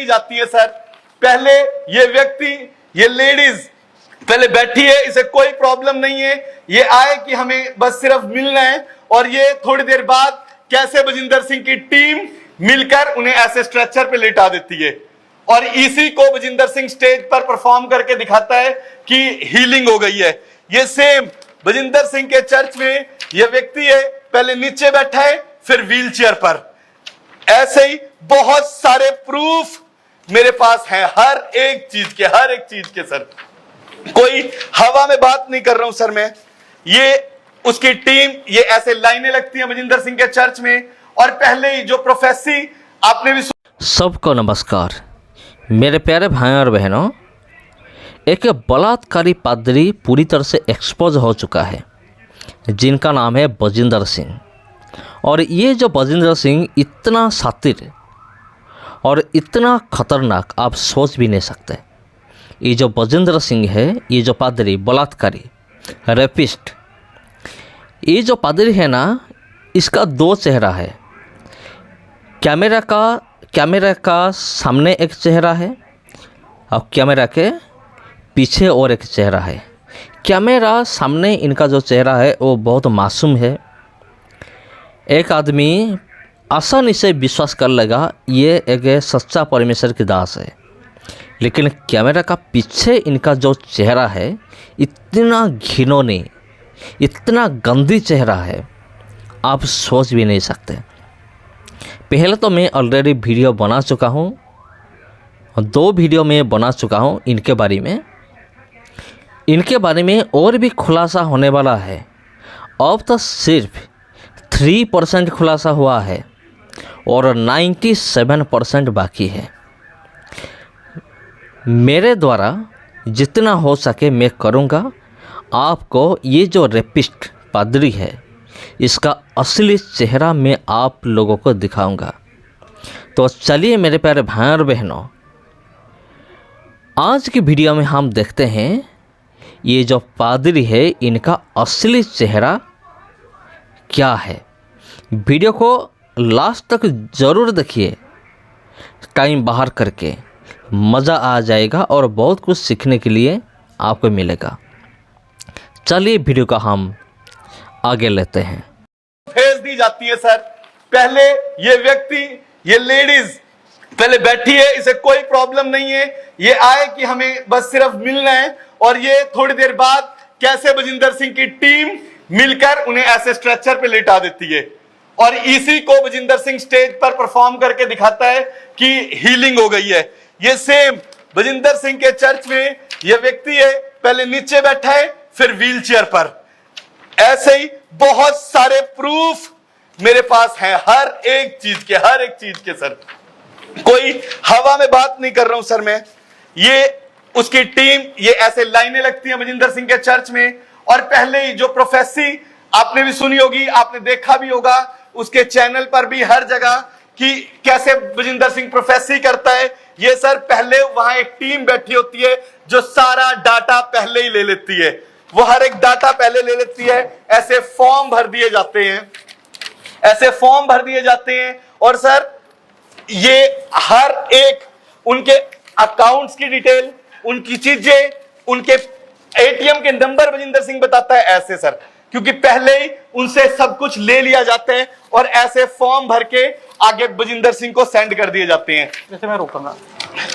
जाती है सर। पहले ये व्यक्ति, ये लेडीज पहले बैठी है, इसे कोई प्रॉब्लम नहीं है, ये आए कि हमें बस सिर्फ मिलना है, और ये थोड़ी देर बाद कैसे बजिंदर सिंह की टीम मिलकर उन्हें ऐसे स्ट्रेचर पे लेटा देती है, और इसी को बजिंदर सिंह स्टेज पर परफॉर्म करके दिखाता है कि हीलिंग हो गई है। ये सेम बजिंदर सिंह के चर्च में ये व्यक्ति है, पहले नीचे बैठा है, फिर व्हीलचेयर पर। ऐसे ही बहुत सारे प्रूफ मेरे पास हैं, हर एक चीज के सर। कोई हवा में बात नहीं कर रहा हूं सर मैं। ये उसकी टीम, ये ऐसे लाइनें लगती हैं बजिंदर सिंह के चर्च में, और पहले ही जो प्रोफेसी आपने भी सबको नमस्कार। मेरे प्यारे भाई और बहनों, एक बलात्कारी पादरी पूरी तरह से एक्सपोज हो चुका है, जिनका नाम है बजिंदर सिंह। और ये जो बजिंदर सिंह इतना शातिर और इतना खतरनाक आप सोच भी नहीं सकते। ये जो बजिंदर सिंह है, ये जो पादरी, बलात्कारी, रेपिस्ट, ये जो पादरी है ना, इसका दो चेहरा है। कैमरा का सामने एक चेहरा है और कैमरा के पीछे और एक चेहरा है। कैमरा सामने इनका जो चेहरा है वो बहुत मासूम है, एक आदमी आसानी से विश्वास कर लेगा ये एक सच्चा परमेश्वर की दास है। लेकिन कैमरा का पीछे इनका जो चेहरा है, इतना घिनौनी, इतना गंदी चेहरा है, आप सोच भी नहीं सकते। पहले तो मैं ऑलरेडी वीडियो बना चुका हूँ, 2 वीडियो में बना चुका हूँ इनके बारे में और भी खुलासा होने वाला है। अब तो सिर्फ 3% खुलासा हुआ है और 97% बाकी है। मेरे द्वारा जितना हो सके मैं करूँगा। आपको ये जो रेपिस्ट पादरी है, इसका असली चेहरा मैं आप लोगों को दिखाऊंगा। तो चलिए मेरे प्यारे भाई और बहनों, आज की वीडियो में हम देखते हैं ये जो पादरी है, इनका असली चेहरा क्या है। वीडियो को लास्ट तक ज़रूर देखिए, टाइम बाहर करके, मज़ा आ जाएगा और बहुत कुछ सीखने के लिए आपको मिलेगा। चलिए वीडियो का हम आगे लेते हैं। भेज दी जाती है सर। पहले ये व्यक्ति, ये लेडीज पहले बैठी है, इसे कोई प्रॉब्लम नहीं है, ये आए कि हमें बस सिर्फ मिलना है, और ये थोड़ी देर बाद कैसे बजिंदर सिंह की टीम मिलकर उन्हें ऐसे स्ट्रेचर पे लेटा देती है, और इसी को बजिंदर सिंह स्टेज पर परफॉर्म करके दिखाता है कि हीलिंग हो गई है। ये सेम बजिंदर सिंह के चर्च में ये व्यक्ति है, पहले नीचे बैठा है, फिर व्हीलचेयर पर। ऐसे ही बहुत सारे प्रूफ मेरे पास हैं, हर एक चीज के सर। कोई हवा में बात नहीं कर रहा हूं सर मैं। ये उसकी टीम, ये ऐसे लाइनें लगती हैं बजिंदर सिंह के चर्च में, और पहले ही जो प्रोफेसी आपने भी सुनी होगी, आपने देखा भी होगा उसके चैनल पर भी, हर जगह, कि कैसे बजिंदर सिंह प्रोफेसी करता है। ये सर पहले वहां एक टीम बैठी होती है जो सारा डाटा पहले ही ले लेती है, वो हर एक डाटा पहले ले लेती है। ऐसे फॉर्म भर दिए जाते हैं, और सर ये हर एक उनके अकाउंट्स की डिटेल, उनकी चीजें, उनके एटीएम के नंबर बजिंदर सिंह बताता है ऐसे सर, क्योंकि पहले ही उनसे सब कुछ ले लिया जाता है और ऐसे फॉर्म भर के आगे बजिंदर सिंह को सेंड कर दिए जाते हैं। जैसे मैं रोकूंगा,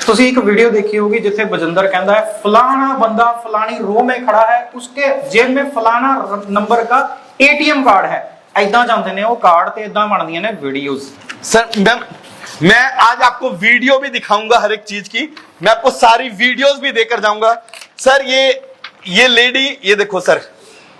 ਤੁਸੀਂ ਇੱਕ ਵੀਡੀਓ देखी होगी जिथे बजिंदर कहता है फलाना बंदा फलानी रो में खड़ा है, उसके जेब में फलाना नंबर का एटीएम कार्ड है। ऐदा जानते ने वो कार्ड ते ऐदा बनदियां ने वीडियोस। सर मैं आज आपको वीडियो भी दिखाऊंगा हर एक चीज की, मैं आपको सारी वीडियोस भी देकर जाऊंगा सर। ये लेडी, ये देखो सर,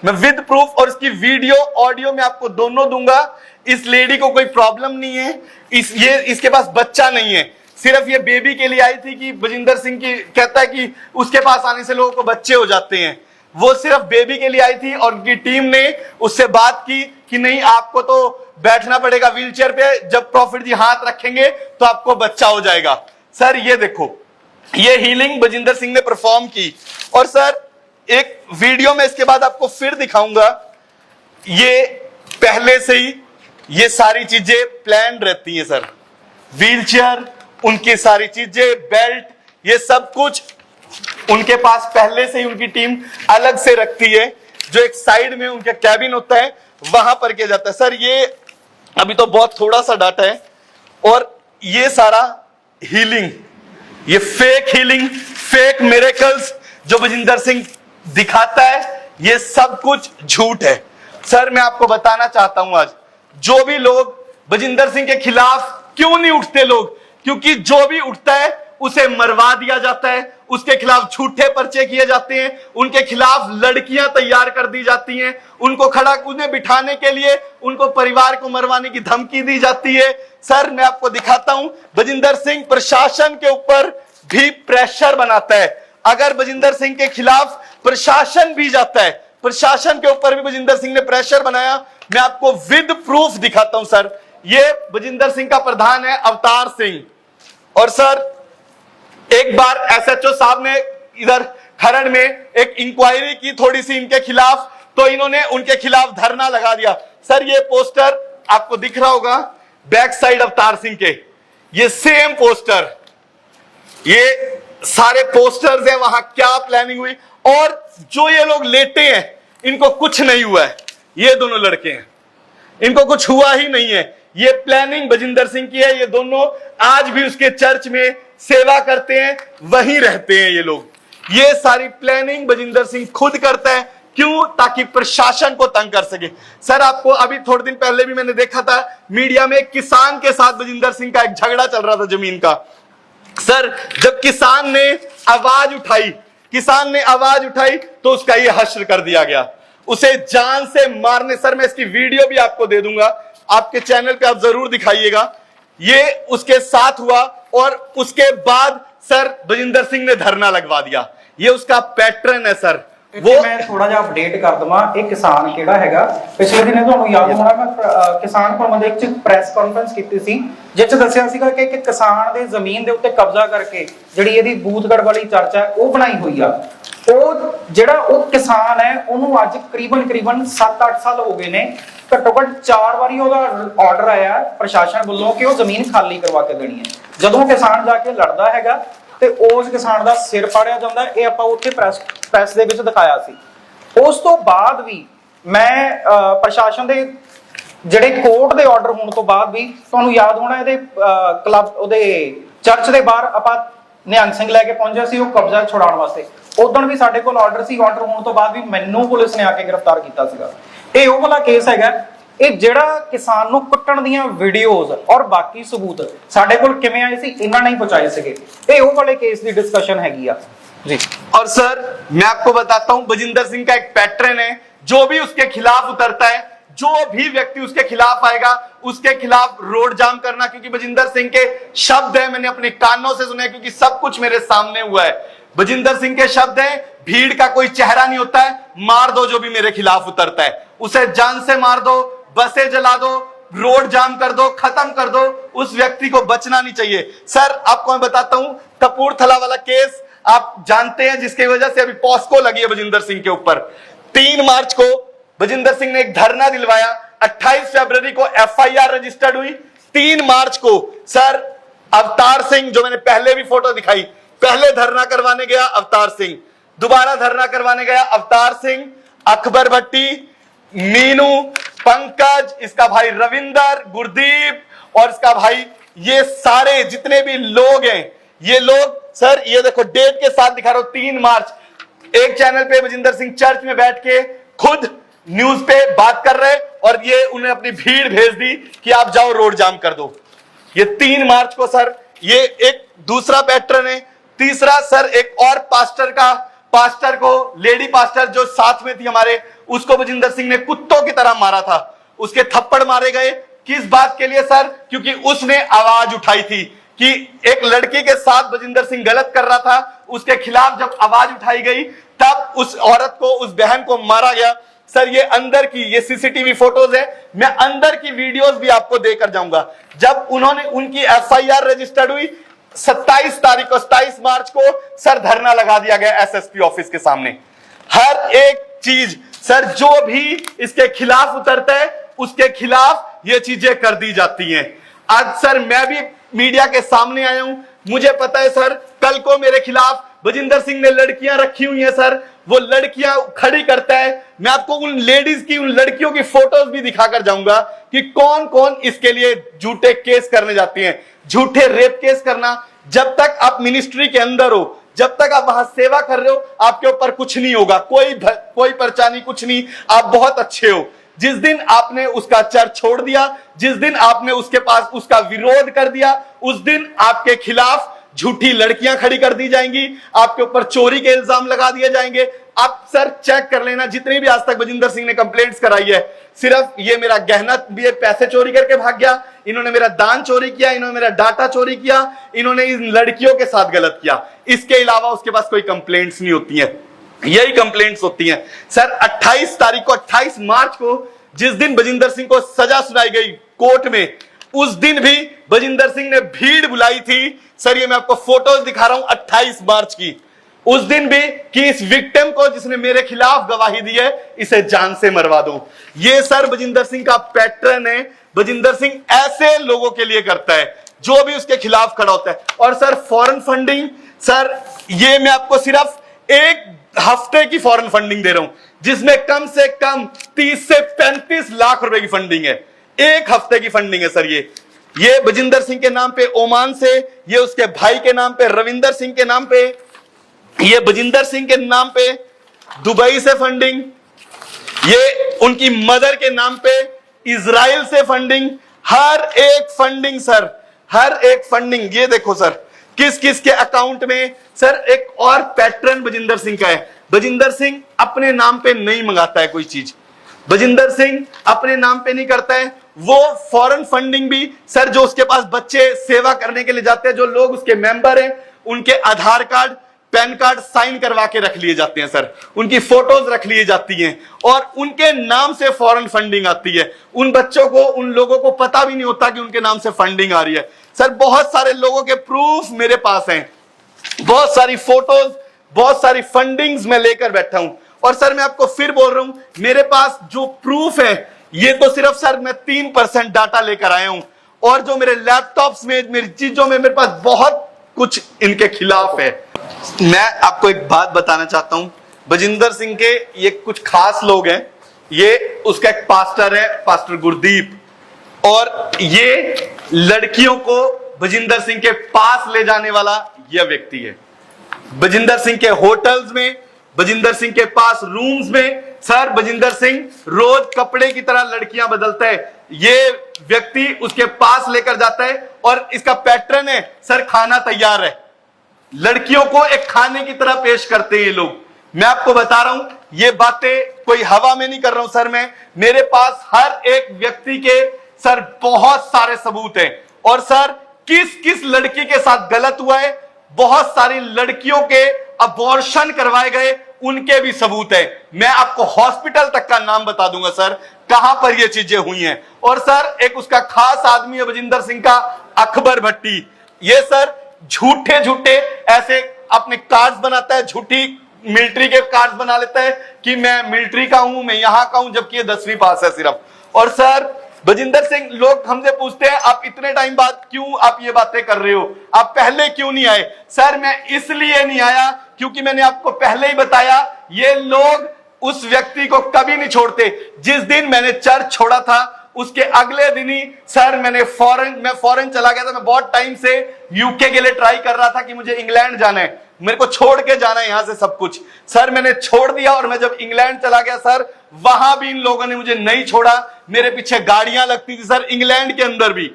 मैं विद प्रूफ और इसकी वीडियो ऑडियो में आपको दोनों दूंगा। इस लेडी को कोई प्रॉब्लम नहीं है, इसके पास बच्चा नहीं है, सिर्फ ये बेबी के लिए आई थी कि बजिंदर सिंह की कहता है कि उसके पास आने से लोगों को बच्चे हो जाते हैं। वो सिर्फ बेबी के लिए आई थी, और उनकी टीम ने उससे बात की कि नहीं, आपको तो बैठना पड़ेगा व्हीलचेयर पे, जब प्रॉफिट जी हाथ रखेंगे तो आपको बच्चा हो जाएगा। सर ये देखो, ये हीलिंग बजिंदर सिंह ने परफॉर्म की, और सर एक वीडियो में इसके बाद आपको फिर दिखाऊंगा। ये पहले से ही ये सारी चीजें प्लान रहती हैं सर। व्हीलचेयर उनकी सारी चीजें, बेल्ट, ये सब कुछ उनके पास पहले से ही उनकी टीम अलग से रखती है। जो एक साइड में उनका कैबिन होता है वहां पर किया जाता है। सर ये अभी तो बहुत थोड़ा सा डाटा है, और ये सारा हीलिंग, ये फेक हीलिंग, फेक मिरेकल्स जो बजिंदर सिंह दिखाता है, ये सब कुछ झूठ है। सर मैं आपको बताना चाहता हूं, आज जो भी लोग बजिंदर सिंह के खिलाफ क्यों नहीं उठते लोग, क्योंकि जो भी उठता है उसे मरवा दिया जाता है, उसके खिलाफ झूठे पर्चे किए जाते हैं, उनके खिलाफ लड़कियां तैयार कर दी जाती हैं, उनको खड़ा उन्हें बिठाने के लिए उनको परिवार को मरवाने की धमकी दी जाती है। सर मैं आपको दिखाता हूं, बजिंदर सिंह प्रशासन के ऊपर भी प्रेशर बनाता है। अगर बजिंदर सिंह के खिलाफ प्रशासन भी जाता है, प्रशासन के ऊपर भी बजिंदर सिंह ने प्रेशर बनाया। मैं आपको विद प्रूफ दिखाता हूं सर। ये बजिंदर सिंह का प्रधान है अवतार सिंह, और सर एक बार एसएचओ साहब ने इधर खरड़ में एक इंक्वायरी की थोड़ी सी इनके खिलाफ, तो इन्होंने उनके खिलाफ धरना लगा दिया। सर ये पोस्टर आपको दिख रहा होगा बैक साइड अवतार सिंह के, ये सेम पोस्टर, ये सारे पोस्टर्स हैं, वहां क्या प्लानिंग हुई, और जो ये लोग लेटे हैं इनको कुछ नहीं हुआ है। ये दोनों लड़के हैं, इनको कुछ हुआ ही नहीं है। ये प्लानिंग बजिंदर सिंह की है। ये दोनों आज भी उसके चर्च में सेवा करते हैं, वहीं रहते हैं ये लोग। ये सारी प्लानिंग बजिंदर सिंह खुद करता है। क्यों? ताकि प्रशासन को तंग कर सके। सर आपको अभी थोड़े दिन पहले भी मैंने देखा था मीडिया में, किसान के साथ बजिंदर सिंह का एक झगड़ा चल रहा था जमीन का। सर जब किसान ने आवाज उठाई तो उसका ये हश्र कर दिया गया, उसे जान से मारने। सर मैं इसकी वीडियो भी आपको दे दूंगा, आपके चैनल पे आप जरूर दिखाइएगा। ये उसके साथ हुआ, और उसके बाद सर बजिंदर सिंह ने धरना लगवा दिया। ये उसका पैटर्न है सर। वो मैं थोड़ा ਜਿਹਾ ਅਪਡੇਟ ਕਰ ਦਵਾਂ। ਇਹ ਕਿਸਾਨ ਕਿਹੜਾ ਹੈਗਾ, ਪਿਛਲੇ ਦਿਨੇ ਤੁਹਾਨੂੰ ਯਾਦ ਹੋਣਾ ਮੈਂ ਕਿਸਾਨ ਭਵਨ ਦੇ ਵਿੱਚ ਪ੍ਰੈਸ ਕਾਨਫਰੰਸ ਕੀਤੀ ਸੀ, ਜਿਸ 'ਚ ਦੱਸਿਆ ਸੀਗਾ ਕਿ ਇੱਕ ਕਿਸਾਨ ਦੇ ਜ਼ਮੀਨ ਦੇ ਉੱਤੇ ਕਬਜ਼ਾ ਕਰਕੇ ਜਿਹੜੀ ਇਹਦੀ ਬੂਥਗੜ ਵਾਲੀ ਚਰਚ ਹੈ ਉਹ ਬਣਾਈ ਹੋਈ ਆ। ਉਹ ਜਿਹੜਾ ਉਹ ਕਿਸਾਨ ਹੈ ਉਹਨੂੰ ਅੱਜ ਕਰੀਬਨ 7-8 ਸਾਲ ਹੋ ਗਏ ਨੇ। ਘੱਟੋ ਘੱਟ 4 ਵਾਰੀ ਉਹਦਾ ਆਰਡਰ ਆਇਆ ਪ੍ਰਸ਼ਾਸਨ ਵੱਲੋਂ ਕਿ ਉਹ ਜ਼ਮੀਨ ਖਾਲੀ ਕਰਵਾ ਕੇ ਦੇਣੀ ਹੈ। ਜਦੋਂ ਕਿਸਾਨ ਜਾ ਕੇ ਲੜਦਾ ਹੈਗਾ ਤੇ ਉਸ ਕਿਸਾਨ ਦਾ ਸਿਰ ਪਾੜਿਆ ਜਾਂਦਾ। ਇਹ ਆਪਾਂ ਉੱਥੇ ਪ੍ਰੈਸ ਦੇ ਵਿੱਚ ਦਿਖਾਇਆ ਸੀ। ਉਸ ਤੋਂ ਬਾਅਦ ਵੀ ਮੈਂ ਪ੍ਰਸ਼ਾਸਨ ਦੇ ਜਿਹੜੇ ਕੋਰਟ ਦੇ ਆਰਡਰ ਹੋਣ ਤੋਂ ਬਾਅਦ ਵੀ, ਤੁਹਾਨੂੰ ਯਾਦ ਹੋਣਾ ਇਹਦੇ ਕਲੱਬ ਉਹਦੇ ਚਰਚ ਦੇ ਬਾਹਰ ਆਪਾਂ ਨਿਹੰਗ ਸਿੰਘ ਲੈ ਕੇ ਪਹੁੰਚਿਆ ਸੀ ਉਹ ਕਬਜ਼ਾ ਛੁਡਾਉਣ ਵਾਸਤੇ। ਉਦੋਂ ਵੀ ਸਾਡੇ ਕੋਲ ਆਰਡਰ ਸੀ, ਆਰਡਰ ਹੋਣ ਤੋਂ ਬਾਅਦ ਵੀ ਮੈਨੂੰ ਪੁਲਿਸ ਨੇ ਆ ਕੇ ਗ੍ਰਿਫਤਾਰ ਕੀਤਾ ਸੀਗਾ। ਇਹ ਉਹ ਵਾਲਾ ਕੇਸ ਹੈਗਾ। ਇਹ ਜਿਹੜਾ ਕਿਸਾਨ ਨੂੰ ਕੁੱਟਣ ਦੀਆਂ ਵੀਡੀਓਜ਼ ਔਰ ਬਾਕੀ ਸਬੂਤ ਸਾਡੇ ਕੋਲ ਕਿਵੇਂ ਆਏ ਸੀ, ਇਹਨਾਂ ਨਹੀਂ ਪਹੁੰਚਾਏ ਸੀਗੇ। ਇਹ ਉਹ ਵਾਲੇ ਕੇਸ ਦੀ डिस्कशन हैगी आ जी। और सर मैं आपको बताता हूं, बजिंदर सिंह का एक पैटर्न है, जो भी उसके खिलाफ उतरता है, जो भी व्यक्ति उसके खिलाफ आएगा उसके खिलाफ रोड जाम करना। क्योंकि बजिंदर सिंह के शब्द है, मैंने अपने कानों से सुने, क्योंकि सब कुछ मेरे सामने हुआ है। बजिंदर सिंह के शब्द हैं, भीड़ का कोई चेहरा नहीं होता है, मार दो जो भी मेरे खिलाफ उतरता है, उसे जान से मार दो, बसें जला दो, रोड जाम कर दो, खत्म कर दो, उस व्यक्ति को बचना नहीं चाहिए। सर आपको मैं बताता हूं, कपूरथला वाला केस आप जानते हैं, जिसकी वजह से अभी पॉस्को लगी है बजिंदर सिंह के ऊपर। 3 मार्च को बजिंदर सिंह ने एक धरना दिलवाया, 28 फरवरी को एफआईआर रजिस्टर्ड हुई, 3 मार्च को सर अवतार सिंह, जो मैंने पहले भी फोटो दिखाई, पहले धरना करवाने गया अवतार सिंह, दोबारा धरना करवाने गया अवतार सिंह, अकबर भट्टी, मीनू, पंकज, इसका भाई रविंदर, गुरदीप और इसका भाई, ये सारे जितने भी लोग हैं, ये लोग सर ये देखो डेट के साथ दिखा रहा हूं, 3 मार्च एक चैनल पे बजिंदर सिंह चर्च में बैठ के खुद न्यूज पे बात कर रहे, और ये उन्हें अपनी भीड़ भेज दी कि आप जाओ रोड जाम कर दो। ये 3 मार्च को सर, ये एक दूसरा पैटर्न है। तीसरा सर, एक और पास्टर को, लेडी पास्टर जो साथ में थी हमारे, उसको बजिंदर सिंह ने कुत्तों की तरह मारा था। उसके थप्पड़ मारे गए, किस बात के लिए सर? क्योंकि उसने आवाज उठाई थी कि एक लड़की के साथ बजिंदर सिंह गलत कर रहा था, उसके खिलाफ जब आवाज उठाई गई तब उस औरत को, उस बहन को मारा गया। सर ये अंदर की, ये सीसीटीवी फोटोज है, मैं अंदर की वीडियोस भी आपको देकर जाऊंगा। जब उन्होंने, उनकी एफआईआर रजिस्टर्ड हुई 27 तारीख को, 27 मार्च को सर धरना लगा दिया गया एसएसपी ऑफिस के सामने। हर एक चीज सर, जो भी इसके खिलाफ उतरता है उसके खिलाफ ये चीजें कर दी जाती हैं। आज सर मैं भी मीडिया के सामने आया हूं। मुझे पता है सर, कल को मेरे खिलाफ बजिंदर सिंह ने लड़कियां रखी हुई हैं सर, वो लड़कियां खड़ी करता है। मैं आपको उन लेडीज की, उन लड़कियों की फोटोज भी दिखाकर जाऊंगा कि कौन कौन इसके लिए झूठे केस करने जाती हैं। झूठे रेप केस करना, जब तक आप मिनिस्ट्री के अंदर हो, जब तक आप वहां सेवा कर रहे हो, आपके ऊपर कुछ नहीं होगा, कोई परेशानी, कुछ नहीं, आप बहुत अच्छे हो। जिस दिन आपने उसका चर्च छोड़ दिया, जिस दिन आपने उसके पास उसका विरोध कर दिया, उस दिन आपके खिलाफ झूठी लड़कियां खड़ी कर दी जाएंगी, आपके ऊपर चोरी के इल्जाम लगा दिए जाएंगे। आप सर चेक कर लेना, जितनी भी आज तक बजिंदर सिंह ने कंप्लेंट्स कराई है, सिर्फ ये मेरा गहना, ये पैसे चोरी करके भाग गया, इन्होंने मेरा दान चोरी किया, इन्होंने मेरा डाटा चोरी किया, इन्होंने इन लड़कियों के साथ गलत किया, इसके अलावा उसके पास कोई कंप्लेंट्स नहीं होती है। यही कंप्लेंट्स होती हैं सर। 28 तारीख को, 28 मार्च को, जिस दिन बजिंदर सिंह को सजा सुनाई गई कोर्ट में, उस दिन भी बजिंदर सिंह ने भीड़ बुलाई थी सर। ये मैं आपको फोटोज दिखा रहा हूं 28 मार्च की, उस दिन भी, कि इस विक्टिम को जिसने मेरे खिलाफ गवाही दी है, इसे जान से मरवा दो। ये सर बजिंदर सिंह का पैटर्न है। बजिंदर सिंह ऐसे लोगों के लिए करता है जो भी उसके खिलाफ खड़ा होता है। और सर फॉरेन फंडिंग, सर ये मैं आपको सिर्फ एक हफ्ते की फॉरेन फंडिंग दे रहा हूं, जिसमें कम से कम 30 से 35 लाख रुपए की फंडिंग है। एक हफ्ते की फंडिंग है सर। ये बजिंदर सिंह के नाम पे ओमान से, ये उसके भाई के नाम पे रविंदर सिंह के नाम पे, ये बजिंदर सिंह के नाम पे दुबई से फंडिंग, ये उनकी मदर के नाम पे इजराइल से फंडिंग। हर एक फंडिंग सर, हर एक फंडिंग, ये देखो सर किस किस के अकाउंट में। सर एक और पैटर्न बजिंदर सिंह का है, बजिंदर सिंह अपने नाम पे नहीं मंगाता है कोई चीज, बजिंदर सिंह अपने नाम पे नहीं करता है। वो फॉरेन फंडिंग भी सर, जो उसके पास बच्चे सेवा करने के लिए जाते हैं, जो लोग उसके मेंबर हैं, उनके आधार कार्ड, पैन कार्ड साइन करवा के रख लिए जाते हैं सर, उनकी फोटोज रख लिए जाती हैं और उनके नाम से फॉरेन फंडिंग आती है। उन बच्चों को, उन लोगों को पता भी नहीं होता कि उनके नाम से फंडिंग आ रही है सर। बहुत सारे लोगों के प्रूफ मेरे पास हैं, बहुत सारी फोटोज, बहुत सारी फंडिंग्स मैं लेकर बैठा हूं। और सर मैं आपको फिर बोल रहा हूं, मेरे पास जो प्रूफ है, ये तो सिर्फ सर मैं 3% डाटा लेकर आया हूं, और जो मेरे लैपटॉप्स में, मेरी चीजों में, मेरे पास बहुत कुछ इनके खिलाफ है। मैं आपको एक बात बताना चाहता हूं, बजिंदर सिंह के ये कुछ खास लोग हैं। ये उसका एक पास्टर है, पास्टर गुरदीप, और ये लड़कियों को बजिंदर सिंह के पास ले जाने वाला यह व्यक्ति है। बजिंदर सिंह के होटल्स में, बजिंदर सिंह के पास रूम्स में सर बजिंदर सिंह रोज कपड़े की तरह लड़कियां बदलता है। ये व्यक्ति उसके पास लेकर जाता है और इसका पैटर्न है सर, खाना तैयार है, लड़कियों को एक खाने की तरह पेश करते हैं ये लोग। मैं आपको बता रहा हूं, ये बातें कोई हवा में नहीं कर रहा हूं सर मैं, मेरे पास हर एक व्यक्ति के सर बहुत सारे सबूत हैं। और सर किस किस लड़की के साथ गलत हुआ है, बहुत सारी लड़कियों के अबॉर्शन करवाए गए, उनके भी सबूत है। मैं आपको हॉस्पिटल तक का नाम बता दूंगा सर, कहां पर ये चीजें हुई हैं। और सर एक उसका खास आदमी है बजिंदर सिंह का, अकबर भट्टी। ये सर झूठे झूठे ऐसे अपने कार्ड्स बनाता है, झूठी मिलिट्री के कार्ड्स बना लेता है कि मैं मिलिट्री का हूं, मैं यहां का हूं, जबकि ये 10वीं पास है सिर्फ। और सर बजिंदर सिंह, लोग हमसे पूछते हैं आप इतने टाइम बाद क्यों आप ये बातें कर रहे हो, आप पहले क्यों नहीं आए। सर मैं इसलिए नहीं आया क्योंकि मैंने आपको पहले ही बताया, ये लोग उस व्यक्ति को कभी नहीं छोड़ते। जिस दिन मैंने चर्च छोड़ा था, उसके अगले दिन ही सर मैं फॉरेन चला गया था। मैं बहुत टाइम से यूके के लिए ट्राई कर रहा था कि मुझे इंग्लैंड जाना है, मेरे को छोड़ के जाना है यहां से सब कुछ। सर मैंने छोड़ दिया और मैं जब इंग्लैंड चला गया सर, वहां भी इन लोगों ने मुझे नहीं छोड़ा, मेरे पीछे गाड़ियां लगती थी सर, इंग्लैंड के अंदर भी,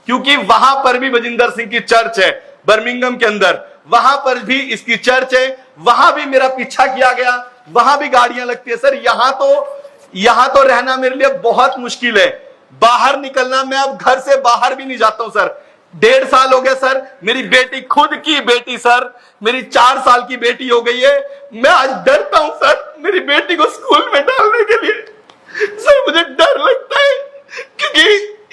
क्योंकि वहां पर भी बजिंदर सिंह की चर्च है, बर्मिंघम के अंदर, वहां पर भी इसकी चर्च है, वहां भी मेरा पीछा किया गया, वहां भी गाड़ियां लगती है सर। यहां तो रहना मेरे लिए बहुत मुश्किल है, बाहर निकलना, मैं अब घर से बाहर भी नहीं जाता हूं सर। 1.5 साल हो गया सर, मेरी बेटी, खुद की बेटी सर, मेरी 4 साल की बेटी हो गई है, मैं आज डरता हूं सर मेरी बेटी को स्कूल में डालने के लिए। सर मुझे डर लगता है, क्योंकि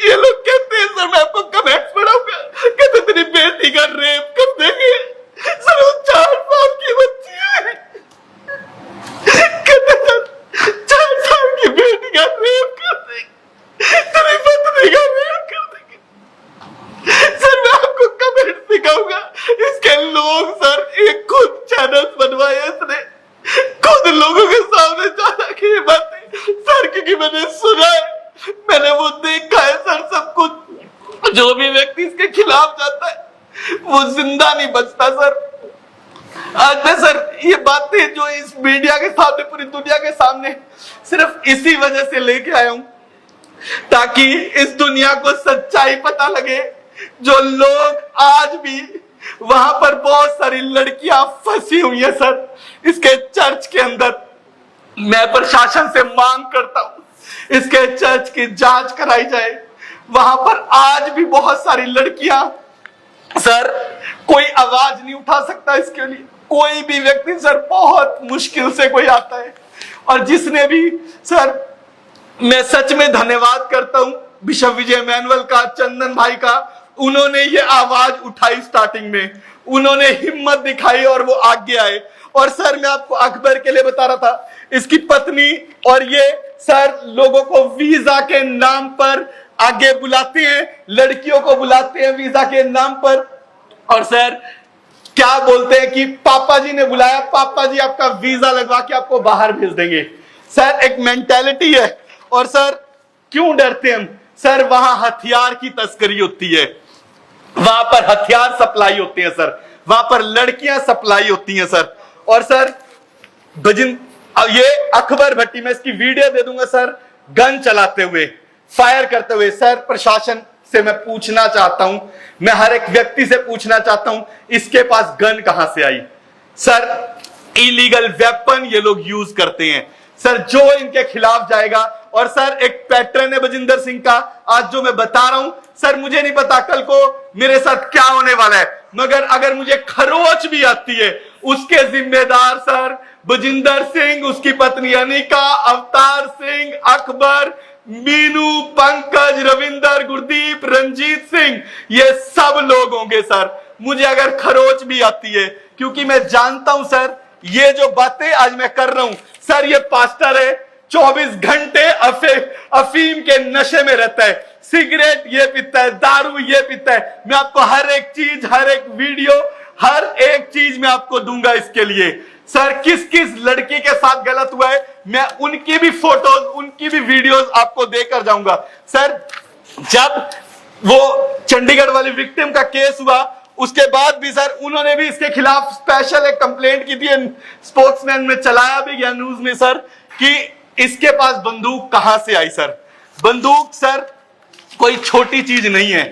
ये लोग कहते हैं सर, मैं आपको कमेंट्स पढ़ाऊंगा, कहते तेरी बेटी का रेप कर देंगे। सर वो 4 साल की बच्ची है, कहते सर 4 साल की बेटी का रेप कर देंगे, तेरी पत्नी का रेप कर देंगे। सर मैं आपको लोग सर, एक खुद चैनल बनवाए इसने, खुद लोगों के सामने जाना कि ये बातें सर, क्योंकि मैंने सुना है, मैंने वो देखा है सर सब कुछ। जो भी व्यक्ति इसके खिलाफ जाता है वो जिंदा नहीं बचता सर। आज मैं सर ये बातें जो इस मीडिया के सामने, पूरी दुनिया के सामने, सिर्फ इसी वजह से लेके आया हूं ताकि इस दुनिया को सच्चाई पता लगे। जो लोग आज भी वहां पर, बहुत सारी लड़कियां फंसी हुई है सर इसके चर्च के अंदर। मैं प्रशासन से मांग करता हूं इसके चर्च की जांच कराई जाए। वहां पर आज भी बहुत सारी लड़कियां सर, कोई आवाज नहीं उठा सकता इसके लिए। कोई भी व्यक्ति सर, बहुत मुश्किल से कोई आता है। और जिसने भी सर, मैं सच में धन्यवाद करता हूं बिशप विजय मैनुअल का, चंदन भाई का। उन्होंने ये आवाज उठाई स्टार्टिंग में, उन्होंने हिम्मत दिखाई और वो आगे आए। और सर मैं आपको अकबर के लिए बता रहा था, इसकी पत्नी और ये सर लोगों को वीजा के नाम पर आगे बुलाते हैं, लड़कियों को बुलाते हैं वीजा के नाम पर। और सर क्या बोलते हैं कि पापा जी ने बुलाया, पापा जी आपका वीजा लगवा के आपको बाहर भेज देंगे। सर एक मेंटालिटी है। और सर क्यों डरते हम सर? वहां हथियार की तस्करी होती है, वहां पर हथियार सप्लाई होते हैं सर, वहां पर लड़कियां सप्लाई होती हैं सर। और सर ये अकबर भट्टी, मैं इसकी वीडियो दे दूंगा सर, गन चलाते हुए, फायर करते हुए। सर प्रशासन से मैं पूछना चाहता हूं, मैं हर एक व्यक्ति से पूछना चाहता हूं, इसके पास गन कहां से आई? सर इलीगल वेपन ये लोग यूज करते हैं सर, जो इनके खिलाफ जाएगा। और सर एक पैटर्न है बजिंदर सिंह का, आज जो मैं बता रहा हूं सर, मुझे नहीं पता कल को मेरे साथ क्या होने वाला है, मगर अगर मुझे खरोच भी आती है, उसके जिम्मेदार सर बजिंदर सिंह, उसकी पत्नी अनिका, अवतार सिंह, अकबर, मीनू, पंकज, रविंदर, गुरदीप, रंजीत सिंह, ये सब लोग होंगे सर। मुझे अगर खरोच भी आती है, क्योंकि मैं जानता हूं सर, ये जो बातें आज मैं कर रहा हूं सर, ये पास्टर है, 24 घंटे अफीम के नशे में रहता है, सिगरेट ये पीता है, दारू ये पीता है। मैं आपको हर एक चीज, हर एक वीडियो, हर एक चीज मैं आपको दूंगा इसके लिए। सर किस किस लड़की के साथ गलत हुआ है, मैं उनकी भी फोटोज, उनकी भी वीडियोस आपको देकर जाऊंगा। सर जब वो चंडीगढ़ वाली विक्टिम का केस हुआ, उसके बाद भी सर उन्होंने भी इसके खिलाफ स्पेशल एक कंप्लेंट की थी, स्पोक्समैन में चलाया भी गया न्यूज में सर, कि इसके पास बंदूक कहां से आई। सर बंदूक सर कोई छोटी चीज नहीं है,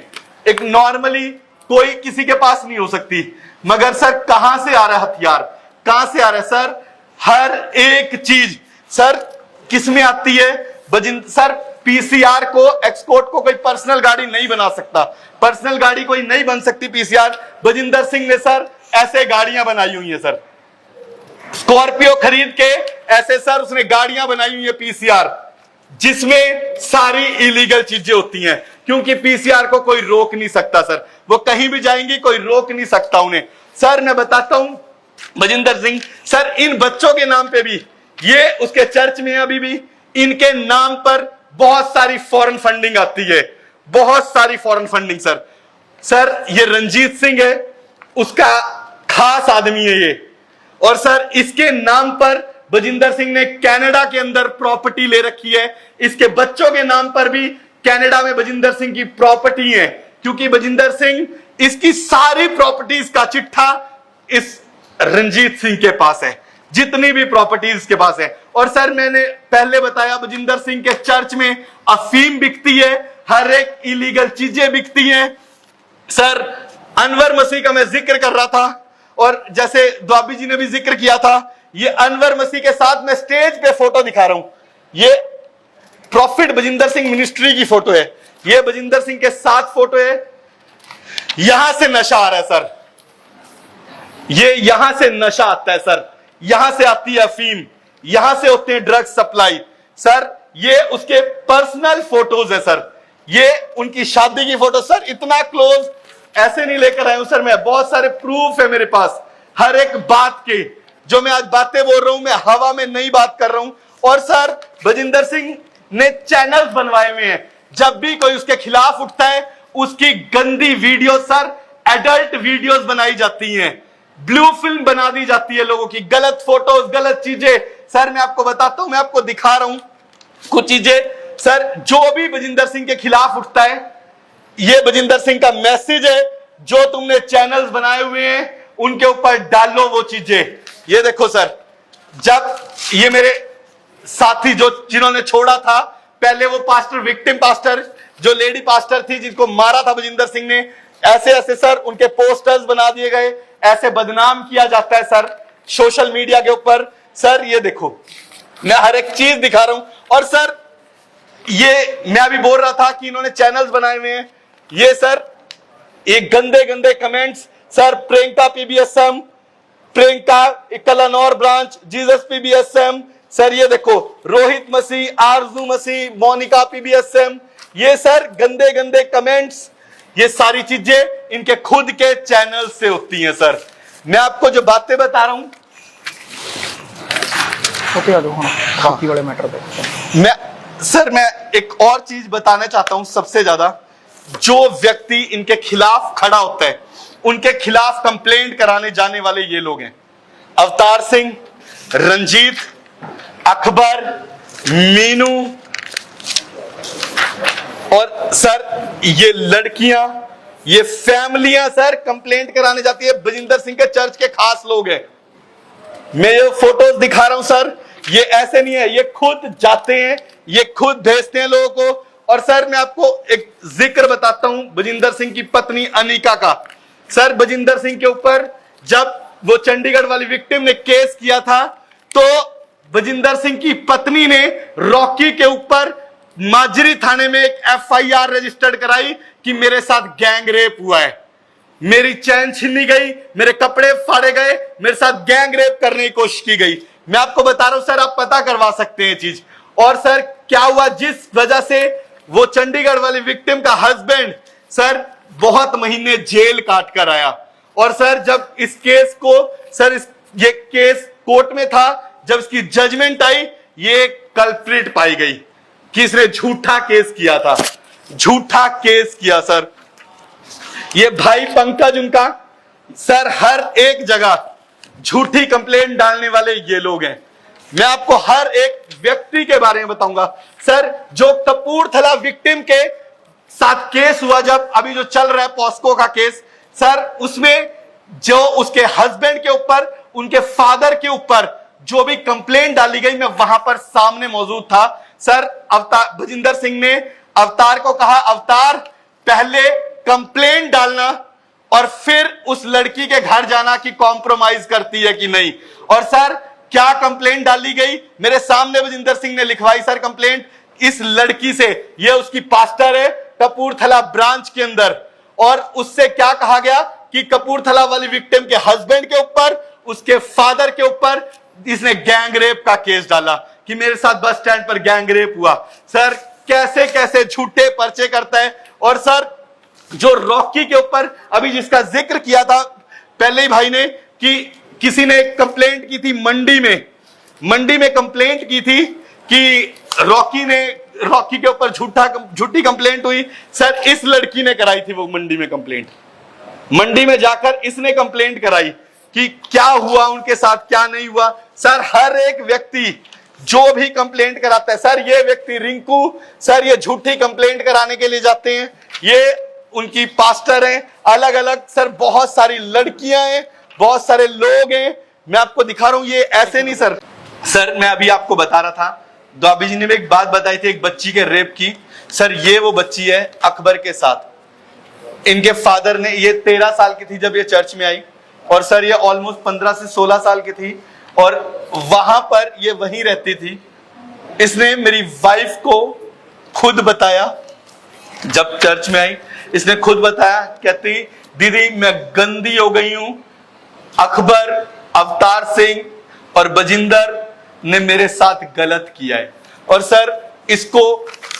एक नॉर्मली कोई किसी के पास नहीं हो सकती, मगर सर कहां से आ रहा है हथियार, कहां से आ रहा है सर? हर एक चीज सर किस में आती है? सर पीसीआर को, एक्सपोर्ट को कोई पर्सनल गाड़ी नहीं बना सकता, पर्सनल गाड़ी कोई नहीं बन सकती पीसीआर। बजिंदर सिंह ने सर ऐसे गाड़ियां बनाई हुई है सर, स्कॉर्पियो खरीद के ऐसे सर उसने गाड़ियां बनाई हुई है पीसीआर, जिसमें सारी इलीगल चीजें होती हैं, क्योंकि पीसीआर को कोई रोक नहीं सकता सर, वो कहीं भी जाएंगी, कोई रोक नहीं सकता उन्हें। सर मैं बताता हूं बजिंदर सिंह सर, इन बच्चों के नाम पे भी, ये उसके चर्च में अभी भी इनके नाम पर बहुत सारी फॉरेन फंडिंग आती है, बहुत सारी फॉरेन फंडिंग सर। सर ये रंजीत सिंह है, उसका खास आदमी है ये। और सर इसके नाम पर बजिंदर सिंह ने कनाडा के अंदर प्रॉपर्टी ले रखी है, इसके बच्चों के नाम पर भी कनाडा में बजिंदर सिंह की प्रॉपर्टी है, क्योंकि बजिंदर सिंह, इसकी सारी प्रॉपर्टीज का चिट्ठा इस रंजीत सिंह के पास है, जितनी भी प्रॉपर्टीज के पास है। और सर मैंने पहले बताया बजिंदर सिंह के चर्च में अफीम बिकती है, हर एक इलीगल चीजें बिकती हैं। सर अनवर मसीह का मैं जिक्र कर रहा था, और जैसे द्वाबी जी ने भी जिक्र किया था, ये अनवर मसीह के साथ मैं स्टेज पे फोटो दिखा रहा हूं, ये प्रॉफिट बजिंदर सिंह मिनिस्ट्री की फोटो है, ये बजिंदर सिंह के साथ फोटो है। यहां से नशा आ रहा है सर, ये यहां से नशा आता है सर, यहां से आती है अफीम, यहां से होते हैं ड्रग्स सप्लाई। सर ये उसके पर्सनल फोटोज है सर, ये उनकी शादी की फोटो सर, इतना क्लोज ऐसे नहीं लेकर आया हूं सर मैं, बहुत सारे प्रूफ है मेरे पास हर एक बात के। जो मैं आज बातें बोल रहा हूं, मैं हवा में नहीं बात कर रहा हूं। और सर बजिंदर सिंह ने चैनल्स बनवाए हुए हैं, जब भी कोई उसके खिलाफ उठता है, उसकी गंदी वीडियो सर, एडल्ट वीडियोस बनाई जाती हैं। ब्लू फिल्म बना दी जाती है लोगों की, गलत फोटोज, गलत चीजें। सर मैं आपको बताता हूं, मैं आपको दिखा रहा हूं कुछ चीजें। सर जो भी बजिंदर सिंह के खिलाफ उठता है, ये बजिंदर सिंह का मैसेज है, जो तुमने चैनल्स बनाए हुए हैं उनके ऊपर डालो वो चीजें। ये देखो सर, जब ये मेरे साथी जो जिन्होंने छोड़ा था, पहले वो पास्टर, विक्टिम पास्टर, जो लेडी पास्टर थी जिनको मारा था बजिंदर सिंह ने, ऐसे ऐसे सर उनके पोस्टर्स बना दिए गए, ऐसे बदनाम किया जाता है सर सोशल मीडिया के ऊपर। सर ये देखो, मैं हर एक चीज दिखा रहा हूं। और सर ये मैं अभी बोल रहा था कि इन्होंने चैनल्स बनाए हुए हैं, ये सर एक गंदे गंदे comments. Sir Priyanka PBSM, Priyanka Kalanaur branch, Jesus PBSM. Sir ये देखो, रोहित मसीह, आरजू मसीह, मोनिका पीबीएसएम, ये सर गंदे गंदे कमेंट्स, ये सारी चीजें इनके खुद के चैनल से होती हैं। सर मैं आपको जो बातें बता रहा हूं, बाकी वाले मैटर पे मैं एक और चीज बताना चाहता हूं। सबसे ज्यादा जो व्यक्ति इनके खिलाफ खड़ा होता है, उनके खिलाफ कंप्लेंट कराने जाने वाले ये लोग हैं, अवतार सिंह, रंजीत, अकबर, मीनू, और सर ये लड़कियां, ये फैमिलियां सर कंप्लेंट कराने जाती है। बजिंदर सिंह के चर्च के खास लोग हैं। मैं ये फोटोज दिखा रहा हूं सर, ये ऐसे नहीं है, ये खुद जाते हैं, ये खुद भेजते हैं लोगों को। और सर मैं आपको एक जिक्र बताता हूं बजिंदर सिंह की पत्नी अनीका का। सर बजिंदर सिंह के ऊपर जब वो चंडीगढ़ वाली विक्टिम ने केस किया था, तो बजिंदर सिंह की पत्नी ने रॉकी के ऊपर माजरी थाने में एक एफआईआर रजिस्टर्ड कराई कि मेरे साथ गैंग रेप हुआ है, मेरी चैन छीनी गई, मेरे कपड़े फाड़े गए, मेरे साथ गैंग रेप करने की कोशिश की गई। मैं आपको बता रहा हूं सर, आप पता करवा सकते हैं चीज। और सर क्या हुआ, जिस वजह से वो चंडीगढ़ वाली विक्टिम का हस्बैंड सर बहुत महीने जेल काट कर आया। और सर जब इस केस को सर ये केस कोर्ट में था, जब इसकी जजमेंट आई, ये कल्प्रिट पाई गई कि इसने झूठा केस किया था, झूठा केस किया। सर ये भाई पंकज, उनका सर हर एक जगह झूठी कंप्लेंट डालने वाले ये लोग हैं। मैं आपको हर एक व्यक्ति के बारे में बताऊंगा। सर जो कपूरथला विक्टिम के साथ केस हुआ, जब अभी जो चल रहा है पॉस्को का केस, सर उसमें जो उसके हस्बैंड के ऊपर, उनके फादर के ऊपर जो भी कंप्लेंट डाली गई, मैं वहां पर सामने मौजूद था। सर अवतार, बजिंदर सिंह ने अवतार को कहा, अवतार पहले कंप्लेंट डालना और फिर उस लड़की के घर जाना कि कॉम्प्रोमाइज करती है कि नहीं। और सर क्या कंप्लेंट डाली गई, मेरे सामने बजिंदर सिंह ने लिखवाई सर कंप्लेंट इस लड़की से। ये उसकी पास्टर है कपूरथला ब्रांच के अंदर। और उससे क्या कहा गया कि कपूरथला वाली विक्टिम के हस्बैंड के ऊपर, उसके फादर के ऊपर इसने गैंग रेप का केस डाला कि मेरे साथ बस स्टैंड पर गैंग रेप हुआ। सर कैसे कैसे झूठे पर्चे करता है। और सर जो रॉकी के ऊपर अभी जिसका जिक्र किया था पहले ही भाई ने, कि किसी ने कंप्लेंट की थी मंडी में कंप्लेंट की थी कि रॉकी के ऊपर झूठी कंप्लेंट हुई। सर इस लड़की ने कराई थी वो मंडी में कंप्लेंट, मंडी में जाकर इसने कंप्लेंट कराई कि क्या हुआ उनके साथ, क्या नहीं हुआ। सर हर एक व्यक्ति जो भी कंप्लेंट कराता है, सर ये व्यक्ति रिंकू, सर ये झूठी कंप्लेंट कराने के लिए जाते हैं, ये उनकी पास्टर हैं, अलग अलग सर बहुत सारी लड़कियां हैं, बहुत सारे लोग हैं। मैं आपको दिखा रहा हूं, ये ऐसे नहीं सर। सर मैं अभी आपको बता रहा था, द्वाबी जी ने भी एक बात बताई थी एक बच्ची के रेप की। सर ये वो बच्ची है अकबर के साथ। इनके फादर ने, ये 13 साल की थी जब ये चर्च में आई, और सर ये ऑलमोस्ट 15 से 16 साल की थी, और वहां पर ये वहीं रहती थी। इसने मेरी वाइफ को खुद बताया, जब चर्च में आई इसने खुद बताया, कहती दीदी मैं गंदी हो गई हूं, अकबर, अवतार सिंह और बजिंदर ने मेरे साथ गलत किया है। और सर इसको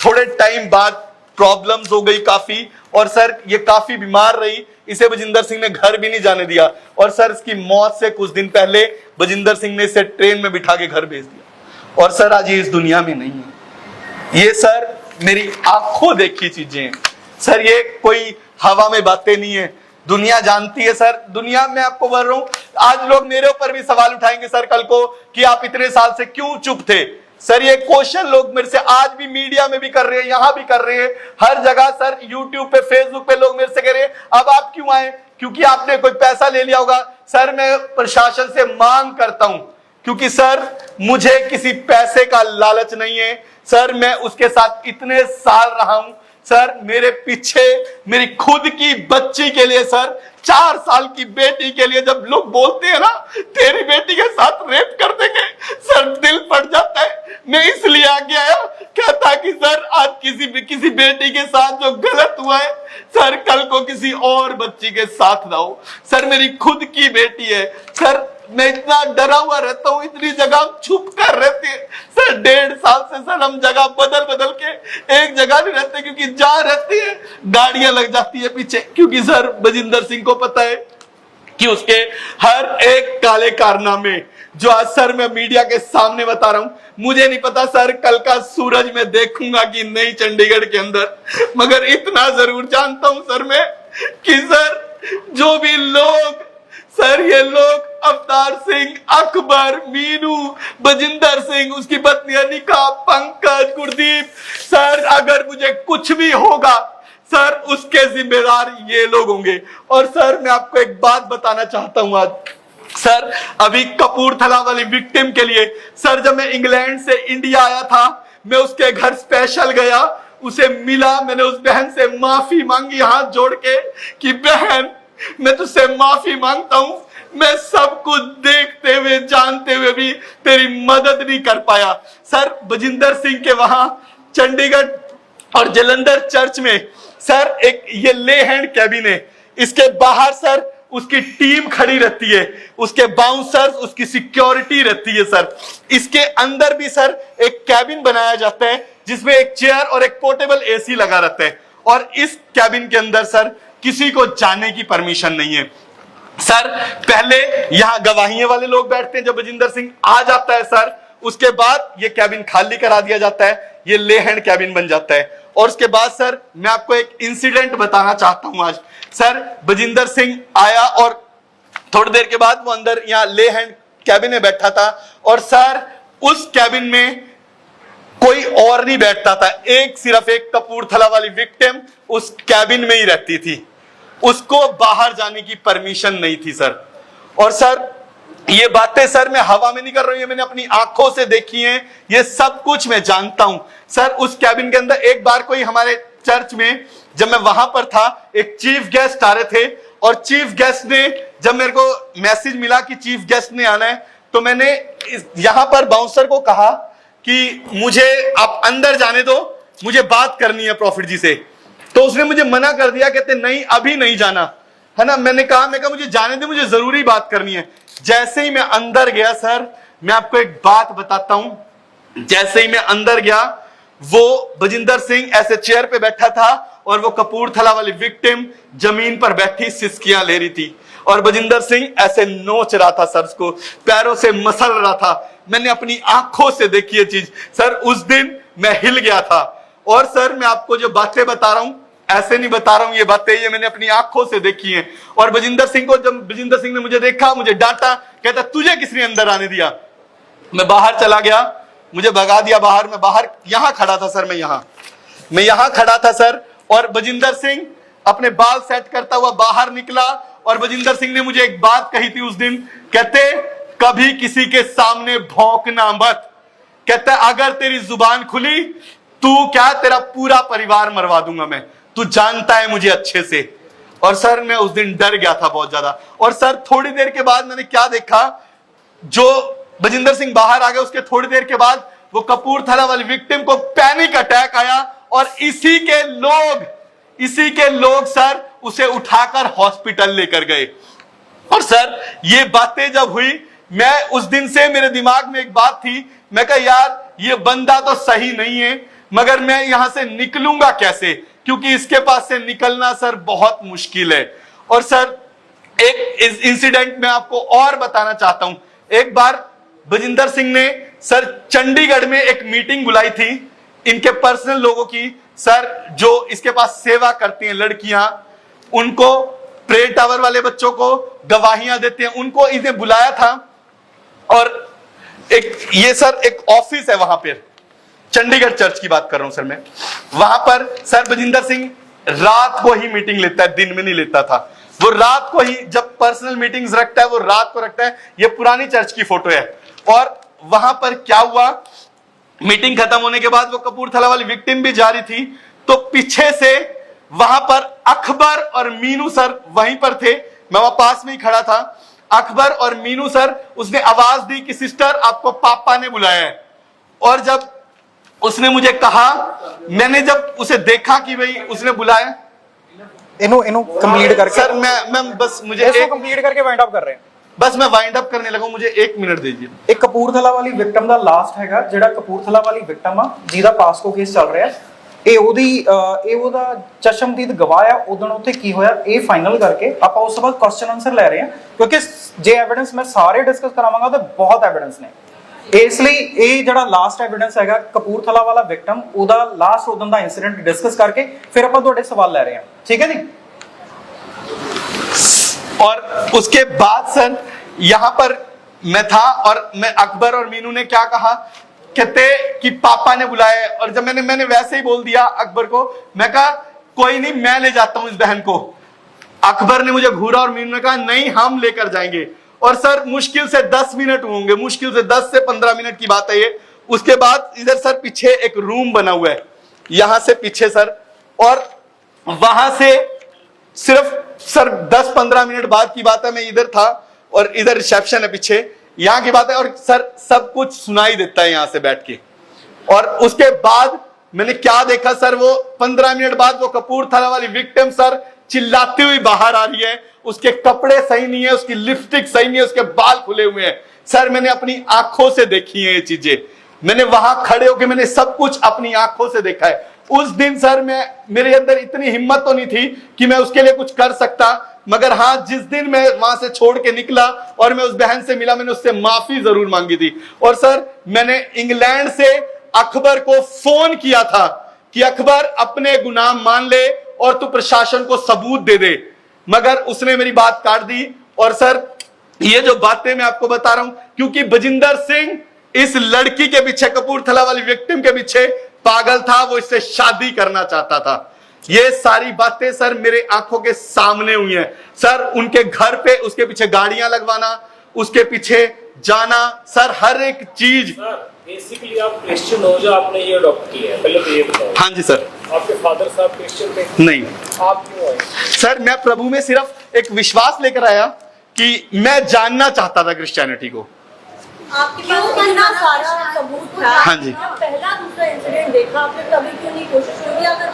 थोड़े टाइम बाद प्रॉब्लम्स हो गई काफी, और सर ये काफी बीमार रही, इसे बजिंदर सिंह ने घर भी नहीं जाने दिया। और सर इसकी मौत से कुछ दिन पहले बजिंदर सिंह ने इसे ट्रेन में बिठा के घर भेज दिया। और सर आज ये इस दुनिया में नहीं है। ये सर मेरी आंखों देखी चीजें हैं। सर ये कोई हवा में बातें नहीं है। दुनिया जानती है सर, दुनिया में आपको बोल रहा हूं, आज लोग मेरे ऊपर भी सवाल उठाएंगे सर कल को कि आप इतने साल से क्यों चुप थे। सर ये क्वेश्चन लोग मेरे से आज भी मीडिया में भी कर रहे हैं, यहां भी कर रहे हैं, हर जगह सर, यूट्यूब पे, फेसबुक पे लोग मेरे से कह रहे हैं अब आप क्यों आए, क्योंकि आपने कोई पैसा ले लिया होगा। सर मैं प्रशासन से मांग करता हूं, क्योंकि सर मुझे किसी पैसे का लालच नहीं है सर, मैं उसके साथ इतने साल रहा हूं सर, मेरे पीछे मेरी खुद की बच्ची के लिए सर, 4 साल की बेटी के लिए जब लोग बोलते हैं ना तेरी बेटी के साथ रेप कर देंगे, सर दिल फट जाता है। मैं इसलिए आगे आया कहता कि सर आज किसी बेटी के साथ जो गलत हुआ है सर कल को किसी और बच्ची के साथ ना हो। सर मेरी खुद की बेटी है सर, मैं इतना डरा हुआ रहता हूं, इतनी जगह छुप कर रहते हैं सर, 1.5 साल से सर हम जगह बदल बदल के एक जगह नहीं रहते, क्योंकि जहां रहती है गाड़ियां लग जाती है पीछे, क्योंकि सर बजिंदर सिंह को पता है कि उसके हर एक काले कारनामे जो आज सर मैं मीडिया के सामने बता रहा हूं, मुझे नहीं पता सर कल का सूरज मैं देखूंगा कि नहीं चंडीगढ़ के अंदर, मगर इतना जरूर जानता हूं सर मैं कि सर जो भी लोग सर, ये लोग अवतार सिंह, अकबर, मीनू, बजिंदर सिंह, उसकी पत्नी अनिका, पंकज, गुरदीप, सर अगर मुझे कुछ भी होगा सर उसके जिम्मेदार ये लोग होंगे। और सर मैं आपको एक बात बताना चाहता हूं आज सर, अभी कपूरथला वाली विक्टिम के लिए सर जब मैं इंग्लैंड से इंडिया आया था, मैं उसके घर स्पेशल गया, उसे मिला, मैंने उस बहन से माफी मांगी हाथ जोड़ के कि बहन मैं तुझसे माफी मांगता हूं, मैं सब कुछ देखते हुए जानते हुए भी तेरी मदद नहीं कर पाया। सर बजिंदर सिंह के वहां चंडीगढ़ और जलंधर चर्च में सर एक ये ले हैंड कैबिन है, इसके बाहर सर उसकी टीम खड़ी रहती है, उसके बाउंसर्स, उसकी सिक्योरिटी रहती है सर। इसके अंदर भी सर एक कैबिन बनाया जाता है जिसमें एक चेयर और एक पोर्टेबल एसी लगा रहता है, और इस कैबिन के अंदर सर किसी को जाने की परमिशन नहीं है सर। पहले यहां गवाहियों वाले लोग बैठते हैं, जब बजिंदर सिंह आ जाता है सर उसके बाद ये कैबिन खाली करा दिया जाता है, ये ले हैंड कैबिन बन जाता है। और उसके बाद सर मैं आपको एक इंसिडेंट बताना चाहता हूं आज सर, बजिंदर सिंह आया और थोड़ी देर के बाद वो अंदर यहां ले हैंड कैबिन में बैठा था, और सर उस कैबिन में कोई और नहीं बैठता था, सिर्फ एक कपूरथला वाली विक्टिम उस कैबिन में ही रहती थी, उसको बाहर जाने की परमिशन नहीं थी सर। और सर ये बातें सर मैं हवा में नहीं कर रहा हूं, ये मैंने अपनी आंखों से देखी हैं, ये सब कुछ मैं जानता हूं सर। उस कैबिन के अंदर एक बार कोई हमारे चर्च में जब मैं वहां पर था, एक चीफ गेस्ट आ रहे थे, और चीफ गेस्ट ने जब मेरे को मैसेज मिला कि चीफ गेस्ट ने आना है, तो मैंने यहां पर बाउंसर को कहा कि मुझे आप अंदर जाने दो, मुझे बात करनी है प्रॉफिट जी से। तो उसने मुझे मना कर दिया, कहते नहीं अभी नहीं जाना है ना। मैंने कहा मुझे जाने दे, मुझे जरूरी बात करनी है। जैसे ही मैं अंदर गया सर, मैं आपको एक बात बताता हूं, जैसे ही मैं अंदर गया वो बजिंदर सिंह ऐसे चेयर पे बैठा था और वो कपूरथला वाली विक्टिम जमीन पर बैठी सिसकियां ले रही थी, और बजिंदर सिंह ऐसे नोच रहा था सर, उसको पैरों से मसल रहा था। मैंने अपनी आंखों से देखी ये चीज सर, उस दिन मैं हिल गया था। और सर मैं आपको जो बातें बता रहा हूं ऐसे नहीं बता रहा हूं, ये बातें ये मैंने अपनी आंखों से देखी हैं। और बजिंदर सिंह को जब बजिंदर सिंह ने मुझे देखा, मुझे डांटा, कहता तुझे किसने अंदर आने दिया। मैं बाहर चला गया, मुझे भगा दिया बाहर। मैं बाहर यहां खड़ा था सर, मैं यहां खड़ा था सर, और बजिंदर सिंह अपने बाल सेट करता हुआ बाहर निकला, और बजिंदर सिंह ने मुझे एक बात कही थी उस दिन, कहते कभी किसी के सामने भौंकना मत, कहता अगर तेरी जुबान खुली तू क्या तेरा पूरा परिवार मरवा दूंगा मैं, तू जानता है मुझे अच्छे से। और सर मैं उस दिन डर गया था बहुत ज्यादा। और सर थोड़ी देर के बाद मैंने क्या देखा, जो बजिंदर सिंह बाहर आ गया उसके थोड़ी देर के बाद वो कपूरथला वाली विक्टिम को पैनिक अटैक आया, और इसी के लोग सर उसे उठाकर हॉस्पिटल लेकर गए। और सर ये बातें जब हुई, मैं उस दिन से मेरे दिमाग में एक बात थी, मैं कहा यार ये बंदा तो सही नहीं है, मगर मैं यहां से निकलूंगा कैसे, क्योंकि इसके पास से निकलना सर बहुत मुश्किल है। और सर एक इंसिडेंट मैं आपको और बताना चाहता हूं। एक बार बजिंदर सिंह ने सर चंडीगढ़ में एक मीटिंग बुलाई थी इनके पर्सनल लोगों की, सर जो इसके पास सेवा करती हैं लड़कियां, उनको प्रे टावर वाले बच्चों को गवाहियां देते हैं, उनको इन्हें बुलाया था। और ये सर एक ऑफिस है वहां पर, चंडीगढ़ चर्च की बात कर रहा हूं सर मैं। वहां पर सर बजिंदर सिंह रात को ही मीटिंग लेता है, दिन में नहीं लेता था। वो रात को ही जब पर्सनल मीटिंग्स रखता है वो रात को रखता है। ये पुरानी चर्च की फोटो है। और वहां पर क्या हुआ, मीटिंग खत्म होने के बाद वो कपूरथला वाली विक्टिम भी जा रही थी, तो पीछे से वहां पर अकबर और मीनू सर वहीं पर थे, मैं वहां पास में ही खड़ा था। अकबर और मीनू सर, उसने आवाज दी कि सिस्टर आपको पापा ने बुलाया है। और जब उसने मुझे कहा, मैंने जब उसे देखा कि भाई उसने बुलाया, इन्हों कंप्लीट करके सर मैं बस मुझे इसको कंप्लीट करके वाइंड अप कर रहे हैं। बस मैं वाइंड अप करने लगा, मुझे 1 मिनट दीजिए। एक ਕਪੂਰਥਲਾ ਵਾਲੀ ਵਿਕਟਮ ਦਾ ਲਾਸਟ ਹੈਗਾ, ਜਿਹੜਾ ਕਪੂਰਥਲਾ ਵਾਲੀ ਵਿਕਟਮ ਆ ਜਿਹਦਾ ਪਾਸਕੋ ਕੇਸ ਚੱਲ ਰਿਹਾ, ਇਹ ਉਹਦਾ ਚਸ਼ਮਦੀਦ ਗਵਾਹ ਆ। ਉਦੋਂ ਉੱਥੇ ਕੀ ਹੋਇਆ ਇਹ ਫਾਈਨਲ ਕਰਕੇ ਆਪਾਂ ਉਸ ਤੋਂ ਬਾਅਦ ਕੁਐਸਚਨ ਆਨਸਰ ਲੈ ਰਹੇ ਹਾਂ, ਕਿਉਂਕਿ ਜੇ ਐਵੀਡੈਂਸ ਮੈਂ ਸਾਰੇ ਡਿਸਕਸ ਕਰਾਵਾਂਗਾ ਤਾਂ ਬਹੁਤ ਐਵੀਡੈਂਸ ਨੇ। ਇਸ ਲਈ ਇਹ ਜਿਹੜਾ ਲਾਸਟ ਐਵੀਡੈਂਸ ਹੈਗਾ ਕਪੂਰਥਲਾ ਵਾਲਾ ਵਿਕਟਮ, ਉਹਦਾ ਲਾਸਟ ਉਦੋਂ ਦਾ ਇਨਸੀਡੈਂਟ ਡਿਸਕਸ ਕਰਕੇ ਫਿਰ ਆਪਾਂ ਤੁਹਾਡੇ ਸਵਾਲ ਲੈ ਰਹੇ ਹਾਂ, ठीक है जी। और उसके बाद सर यहां पर मैं था और मैं अकबर और मीनू ने क्या कहा, कहते कि पापा ने बुलाया। और जब मैंने वैसे ही बोल दिया अकबर को, मैं कहा कोई नहीं मैं ले जाता हूं इस बहन को। अकबर ने मुझे घूरा और मीनू ने कहा नहीं हम लेकर जाएंगे। और सर मुश्किल से 10 मिनट होंगे, मुश्किल से 10 से 15 मिनट की बात है ये। उसके बाद इधर सर पीछे एक रूम बना हुआ है, यहां से पीछे सर, और वहां से सिर्फ सर 10-15 मिनट बाद की बात है, मैं इधर था और इधर रिसेप्शन है पीछे, यहां की बात है। और सर सब कुछ सुनाई देता है यहां से बैठ के। और उसके बाद मैंने क्या देखा सर, वो 15 मिनट बाद वो कपूरथला वाली विक्टिम सर चिल्लाती हुई बाहर आ रही है। उसके कपड़े सही नहीं है, उसकी लिपस्टिक सही नहीं है, उसके बाल खुले हुए हैं। सर मैंने अपनी आंखों से देखी है ये चीजें, मैंने वहां खड़े होकर मैंने सब कुछ अपनी आंखों से देखा है। उस दिन सर मेरे अंदर इतनी हिम्मत तो नहीं थी कि मैं उसके लिए कुछ कर सकता, मगर हाँ जिस दिन मैं वहां से छोड़ के निकला और मैं उस बहन से मिला, मैंने उससे माफी जरूर मांगी थी। और सर मैंने इंग्लैंड से अकबर को फोन किया था कि अकबर अपने गुनाह मान ले और तू प्रशासन को सबूत दे दे, मगर उसने मेरी बात काट दी। और सर ये जो बातें मैं आपको बता रहा हूं, क्योंकि बजिंदर सिंह इस लड़की के पीछे, कपूरथला वाली विक्टिम के पीछे पागल था, वो इससे शादी करना चाहता था। ये सारी बातें सर मेरे आंखों के सामने हुई हैं सर। उनके घर पे उसके पीछे गाड़ियां लगवाना, उसके पीछे जाना, सर हर एक चीज। बेसिकली आप क्रिश्चियन हो जो आपने ये अडॉप्ट किया है, पहले तो ये बताओ। हाँ जी सर। आपके फादर साहब क्रिश्चियन थे? नहीं। आप क्यों आए? सर मैं प्रभु में सिर्फ एक विश्वास लेकर आया कि मैं जानना चाहता था क्रिश्चियनिटी को। आपके पास इतना सारा सबूत था। हाँ जी। आप पहला दूसरा इंसिडेंट देखा, आपने कभी क्यों नहीं कोशिश की? अगर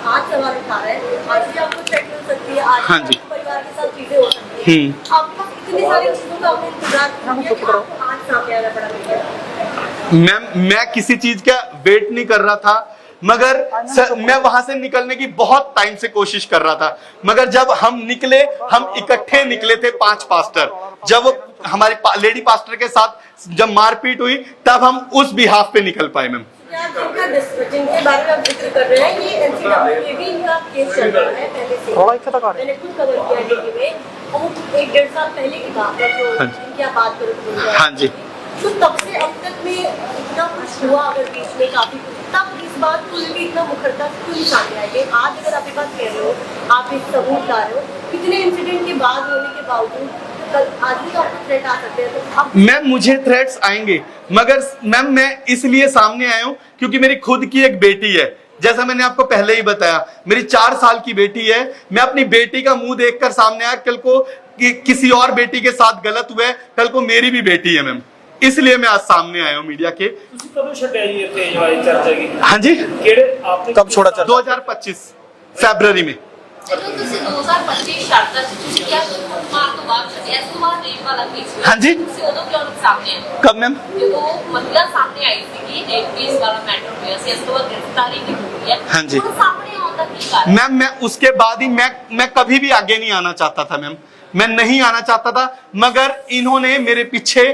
आज सवाल उठा रहे हैं, आज भी आपको चेक मिल सकती है, आज हाँ जी। परिवार के साथ चीजें हो सकती है। आपको इतनी सारी चीजों का आपने इंतजार किया कि आपको आज सामने आना पड़ा मीडिया। मैं किसी चीज का वेट नहीं कर रहा था, मगर सर मैं वहां से निकलने की बहुत टाइम से कोशिश कर रहा था, मगर जब हम निकले, हम इकट्ठे निकले थे 5 पास्टर, जब वो हमारी लेडी पास्टर के साथ जब मारपीट हुई तब हम उस बिहाफ पे निकल पाए मैम। जिनके बारे में आप जिक्र कर रहे हैं, ये एनसीडब्ल्यू भी इनका केस चल रहा है पहले से। मैंने खुद कवर किया टीवी में, वो 1-1.5 साल पहले की बात है, जो इनकी आप बात करो। हाँ जी। तो तब से अब तक में इतना कुछ हुआ, अगर बीच में काफी कुछ, तब इस बात को लेकर इतना मुखरता क्यों सामने आई? आज अगर आप ये बात कह रहे हो, आप एक सबूत ला रहे हो, कितने इंसिडेंट के बाद होने के बावजूद आज भी तो आपको थ्रेट आ सकते हैं, तो अब मैम मुझे थ्रेट्स आएंगे, मगर मैम मैं इसलिए सामने आया हूं क्योंकि मेरी खुद की एक बेटी है। जैसा मैंने आपको पहले ही बताया, मेरी 4 साल की बेटी है। मैं अपनी बेटी का मुंह देखकर सामने आया, कल को किसी और बेटी के साथ गलत हुआ है, कल को मेरी भी बेटी है मैम, इसलिए मैं आज सामने आया हूं मीडिया के। हाँ जी। कब छोड़ा चर्चा? 2025 फरवरी में। हाँ जी। कब मैम? हाँ जी मैम, मैं उसके बाद ही मैं कभी भी आगे नहीं आना चाहता था मैम, मैं नहीं आना चाहता था, मगर इन्होंने मेरे पीछे,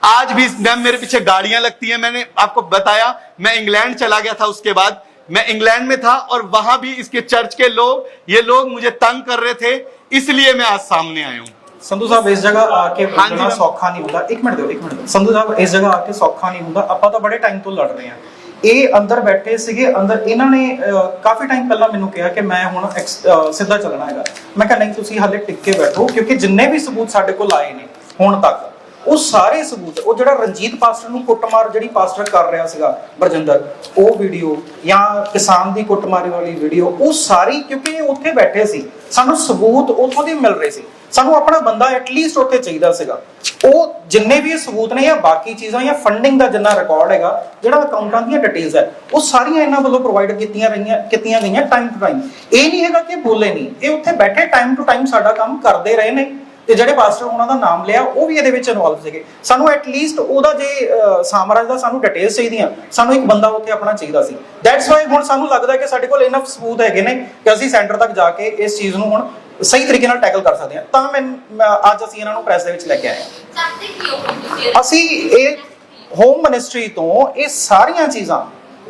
आज भी मैम मेरे पीछे गाड़ियां लगती हैं। मैंने आपको बताया मैं इंग्लैंड चला गया था, उसके बाद मैं इंग्लैंड में था और वहां भी इसके चर्च के लोग, ये लोग मुझे तंग कर रहे थे। इसलिए मैं आज सामने आया हूं। ਸੰਧੂ ਸਾਹਿਬ ਇਸ ਜਗ੍ਹਾ ਆ ਕੇ ਹਾਂਜੀ ਬੋਲਣਾ ਮੈਮ। ਸੌਖਾ ਨਹੀਂ ਹੁੰਦਾ। ਇੱਕ ਮਿੰਟ ਦਿਓ। ਸੰਧੂ ਸਾਹਿਬ ਇਸ ਜਗ੍ਹਾ ਆ ਕੇ ਸੌਖਾ ਨਹੀਂ ਹੁੰਦਾ। ਆਪਾਂ ਤਾਂ ਬੜੇ ਟਾਈਮ ਤੋਂ ਲੜ ਰਹੇ ਹਾਂ। ਇਹ ਅੰਦਰ ਬੈਠੇ ਸੀਗੇ, ਅੰਦਰ ਇਹਨਾਂ ਨੇ ਕਾਫੀ ਟਾਈਮ ਪਹਿਲਾਂ ਮੈਨੂੰ ਕਿਹਾ ਕਿ ਮੈਂ ਹੁਣ ਸਿੱਧਾ ਚੱਲਣਾ ਹੈਗਾ। ਮੈਂ ਕਿਹਾ ਨਹੀਂ, ਤੁਸੀਂ ਹਾਲੇ ਟਿਕ ਕੇ ਬੈਠੋ, ਕਿਉਂਕਿ ਜਿੰਨੇ ਵੀ ਸਬੂਤ ਸਾਡੇ ਕੋਲ ਆਏ ਨੇ ਹੁਣ ਤੱਕ, ਉਹ ਸਾਰੇ ਸਬੂਤ, ਉਹ ਜਿਹੜਾ ਰਣਜੀਤ ਪਾਸਟਰ ਨੂੰ ਕੁੱਟਮਾਰ ਜਿਹੜੀ ਪਾਸਟਰ ਕਰ ਰਿਹਾ ਸੀਗਾ ਬਰਜਿੰਦਰ, ਉਹ ਵੀਡੀਓ ਜਾਂ ਕਿਸਾਨ ਦੀ ਕੁੱਟਮਾਰੀ ਵਾਲੀ ਵੀਡੀਓ, ਉਹ ਸਾਰੀ, ਕਿਉਂਕਿ ਇਹ ਉੱਥੇ ਬੈਠੇ ਸੀ, ਸਾਨੂੰ ਸਬੂਤ ਉੱਥੋਂ ਦੇ ਮਿਲ ਰਹੇ ਸੀ। ਸਾਨੂੰ ਆਪਣਾ ਬੰਦਾ ਐਟਲੀਸਟ ਉੱਥੇ ਚਾਹੀਦਾ ਸੀਗਾ। ਉਹ ਜਿੰਨੇ ਵੀ ਸਬੂਤ ਨੇ ਜਾਂ ਬਾਕੀ ਚੀਜ਼ਾਂ ਜਾਂ ਫੰਡਿੰਗ ਦਾ ਜਿੰਨਾ ਰਿਕਾਰਡ ਹੈਗਾ, ਜਿਹੜਾ ਅਕਾਊਂਟਾਂ ਦੀਆਂ ਡਿਟੇਲਸ ਹੈ, ਉਹ ਸਾਰੀਆਂ ਇਹਨਾਂ ਵੱਲੋਂ ਪ੍ਰੋਵਾਈਡ ਕੀਤੀਆਂ ਗਈਆਂ ਟਾਈਮ ਟੂ ਟਾਈਮ। ਇਹ ਨਹੀਂ ਹੈਗਾ ਕਿ ਬੋਲੇ ਨਹੀਂ, ਇਹ ਉੱਥੇ ਬੈਠੇ ਟਾਈਮ ਟੂ ਟਾਈਮ ਸਾਡਾ ਕੰਮ ਕਰਦੇ ਰਹੇ ਨੇ। ਤੇ ਜਿਹੜੇ ਪਾਸਟਰ ਉਹਨਾਂ ਦਾ ਨਾਮ ਲਿਆ, ਉਹ ਵੀ ਇਹਦੇ ਵਿੱਚ ਇਨਵੋਲਵ ਸੀਗੇ। ਸਾਨੂੰ ਐਟਲੀਸਟ ਉਹਦਾ ਜੇ ਸਾਮਰਾਜ ਦਾ ਸਾਨੂੰ ਡਿਟੇਲਸ ਚਾਹੀਦੀਆਂ, ਸਾਨੂੰ ਇੱਕ ਬੰਦਾ ਉੱਥੇ ਆਪਣਾ ਚਾਹੀਦਾ ਸੀ। ਦੈਟਸ ਵਾਈ ਹੁਣ ਸਾਨੂੰ ਲੱਗਦਾ ਕਿ ਸਾਡੇ ਕੋਲ ਇਨਫ ਸਬੂਤ ਹੈਗੇ ਨੇ ਕਿ ਅਸੀਂ ਸੈਂਟਰ ਤੱਕ ਜਾ ਕੇ ਇਸ ਚੀਜ਼ ਨੂੰ ਹੁਣ ਸਹੀ ਤਰੀਕੇ ਨਾਲ ਟੈਕਲ ਕਰ ਸਕਦੇ ਹਾਂ। ਤਾਂ ਅੱਜ ਅਸੀਂ ਇਹਨਾਂ ਨੂੰ ਪ੍ਰੈਸ ਦੇ ਵਿੱਚ ਲੈ ਕੇ ਆਏ ਹਾਂ। ਅਸੀਂ ਇਹ ਹੋਮ ਮਿਨਿਸਟਰੀ ਤੋਂ ਇਹ ਸਾਰੀਆਂ ਚੀਜ਼ਾਂ,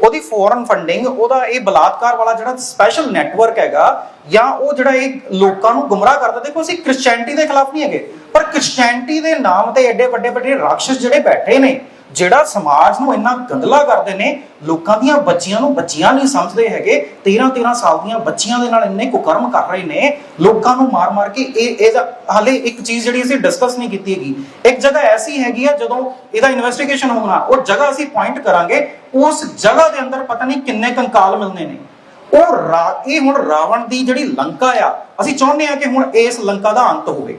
ਉਹਦੀ ਫੋਰਨ ਫੰਡਿੰਗ, ਉਹਦਾ ਇਹ ਬਲਾਤਕਾਰ ਵਾਲਾ ਜਿਹੜਾ ਸਪੈਸ਼ਲ ਨੈਟਵਰਕ ਹੈਗਾ, ਜਾਂ ਉਹ ਜਿਹੜਾ ਇਹ ਲੋਕਾਂ ਨੂੰ ਗੁੰਮਰਾਹ ਕਰਦਾ। ਦੇਖੋ, ਅਸੀਂ ਕ੍ਰਿਸਚੀਅਨਿਟੀ ਦੇ ਖਿਲਾਫ ਨਹੀਂ ਹੈਗੇ, ਪਰ ਕ੍ਰਿਸਚੀਅਨਿਟੀ ਦੇ ਨਾਮ ਤੇ ਐਡੇ ਵੱਡੇ ਵੱਡੇ ਰਾਖਸ਼ ਜਿਹੜੇ ਬੈਠੇ ਨੇ, ਜਿਹੜਾ ਸਮਾਜ ਨੂੰ ਇੰਨਾ ਗੰਦਲਾ ਕਰਦੇ ਨੇ, ਲੋਕਾਂ ਦੀਆਂ ਬੱਚੀਆਂ ਨੂੰ ਬੱਚੀਆਂ ਨਹੀਂ ਸਮਝਦੇ ਹੈਗੇ, 13-13 ਸਾਲ ਦੀਆਂ ਬੱਚੀਆਂ ਦੇ ਨਾਲ ਇੰਨੇ ਕੁਕਰਮ ਕਰ ਰਹੇ ਨੇ, ਲੋਕਾਂ ਨੂੰ ਮਾਰ-ਮਾਰ ਕੇ। ਇਹਦਾ ਹਾਲੇ ਇੱਕ ਚੀਜ਼ ਜਿਹੜੀ ਅਸੀਂ ਡਿਸਕਸ ਨਹੀਂ ਕੀਤੀ ਹੈਗੀ, ਇੱਕ ਜਗ੍ਹਾ ਐਸੀ ਹੈਗੀ ਆ, ਜਦੋਂ ਇਹਦਾ ਇਨਵੈਸਟੀਗੇਸ਼ਨ ਹੋਣਾ, ਉਹ ਜਗ੍ਹਾ ਅਸੀਂ ਪੁਆਇੰਟ ਕਰਾਂਗੇ, ਉਸ ਜਗ੍ਹਾ ਦੇ ਅੰਦਰ ਪਤਾ ਨਹੀਂ ਕਿੰਨੇ ਕੰਕਾਲ ਮਿਲਨੇ ਨੇ। ਇਹ ਹੁਣ ਰਾਵਣ ਦੀ ਜਿਹੜੀ ਲੰਕਾ ਆ, ਅਸੀਂ ਚਾਹੁੰਦੇ ਹਾਂ ਕਿ ਹੁਣ ਇਸ ਲੰਕਾ ਦਾ ਅੰਤ ਹੋਵੇ।